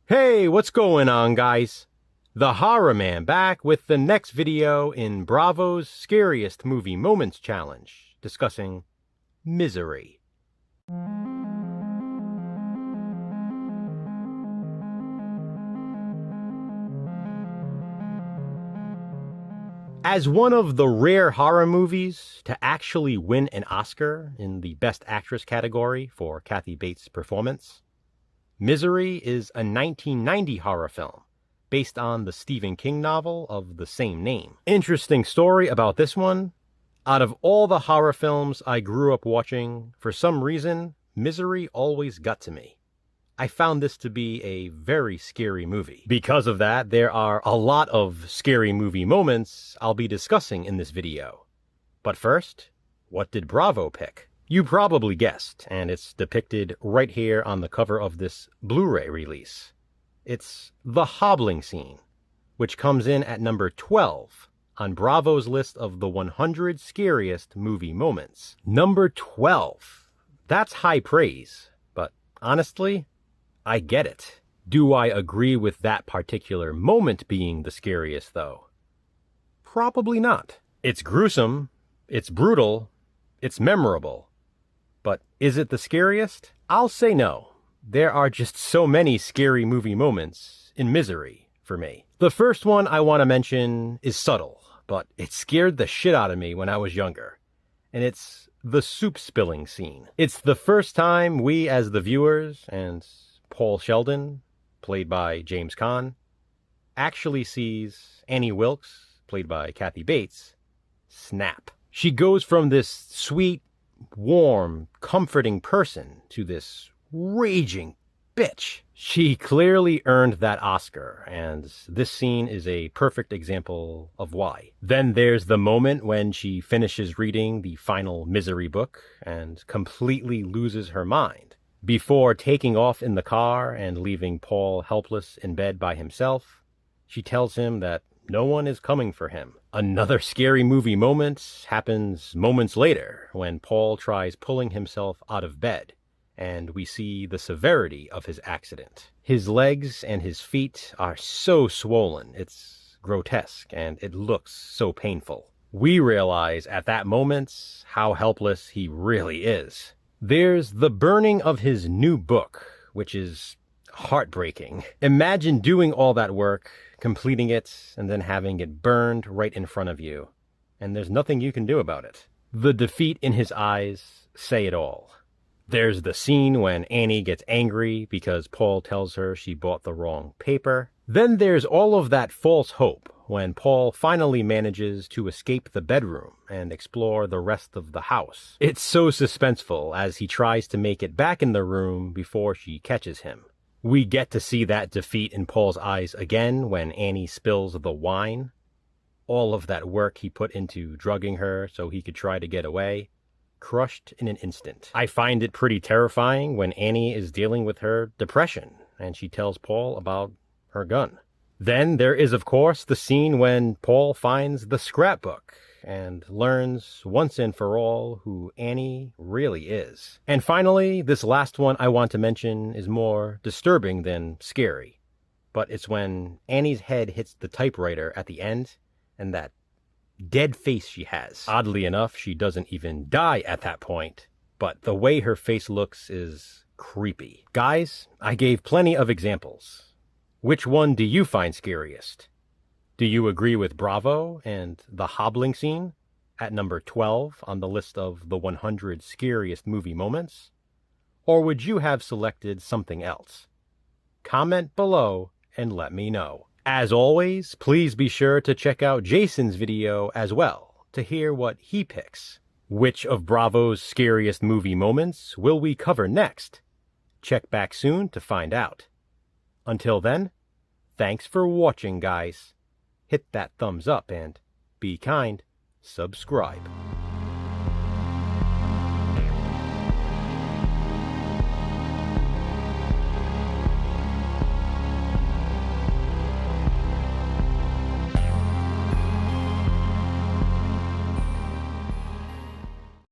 Hey, what's going on, guys? The Horror Man back with the next video in Bravo's Scariest Movie Moments Challenge, discussing Misery. As one of the rare horror movies to actually win an Oscar in the Best Actress category for Kathy Bates' performance, Misery is a 1990 horror film based on the Stephen King novel of the same name. Interesting story about this one. Out of all the horror films I grew up watching, for some reason, Misery always got to me. I found this to be a very scary movie. Because of that, there are a lot of scary movie moments I'll be discussing in this video. But first, what did Bravo pick? You probably guessed, and it's depicted right here on the cover of this Blu-ray release. It's the hobbling scene, which comes in at number 12 on Bravo's list of the 100 scariest movie moments. Number 12. That's high praise, but honestly, I get it. Do I agree with that particular moment being the scariest, though? Probably not. It's gruesome, it's brutal, it's memorable. But is it the scariest? I'll say no. There are just so many scary movie moments in Misery for me. The first one I want to mention is subtle, but it scared the shit out of me when I was younger. And it's the soup spilling scene. It's the first time we as the viewers, and Paul Sheldon, played by James Caan, actually sees Annie Wilkes, played by Kathy Bates, snap. She goes from this sweet, warm, comforting person to this raging bitch. She clearly earned that Oscar, and this scene is a perfect example of why. Then there's the moment when she finishes reading the final Misery book and completely loses her mind. Before taking off in the car and leaving Paul helpless in bed by himself, she tells him that no one is coming for him. Another scary movie moment happens moments later when Paul tries pulling himself out of bed, and we see the severity of his accident. His legs and his feet are so swollen, it's grotesque, and it looks so painful. We realize at that moment how helpless he really is. There's the burning of his new book, which is heartbreaking. Imagine doing all that work, completing it, and then having it burned right in front of you, and there's nothing you can do about it. The defeat in his eyes say it all. There's the scene when Annie gets angry because Paul tells her she bought the wrong paper. Then there's all of that false hope when Paul finally manages to escape the bedroom and explore the rest of the house. It's so suspenseful as he tries to make it back in the room before she catches him. We get to see that defeat in Paul's eyes again when Annie spills the wine. All of that work he put into drugging her so he could try to get away, crushed in an instant. I find it pretty terrifying when Annie is dealing with her depression and she tells Paul about her gun. Then there is, of course, the scene when Paul finds the scrapbook and learns once and for all who Annie really is. And finally, this last one I want to mention is more disturbing than scary. But it's when Annie's head hits the typewriter at the end and that dead face she has. Oddly enough, she doesn't even die at that point, but the way her face looks is creepy. Guys, I gave plenty of examples. Which one do you find scariest? Do you agree with Bravo and the hobbling scene at number 12 on the list of the 100 scariest movie moments? Or would you have selected something else? Comment below and let me know. As always, please be sure to check out Jason's video as well to hear what he picks. Which of Bravo's scariest movie moments will we cover next? Check back soon to find out. Until then, thanks for watching, guys. Hit that thumbs up and, be kind, subscribe.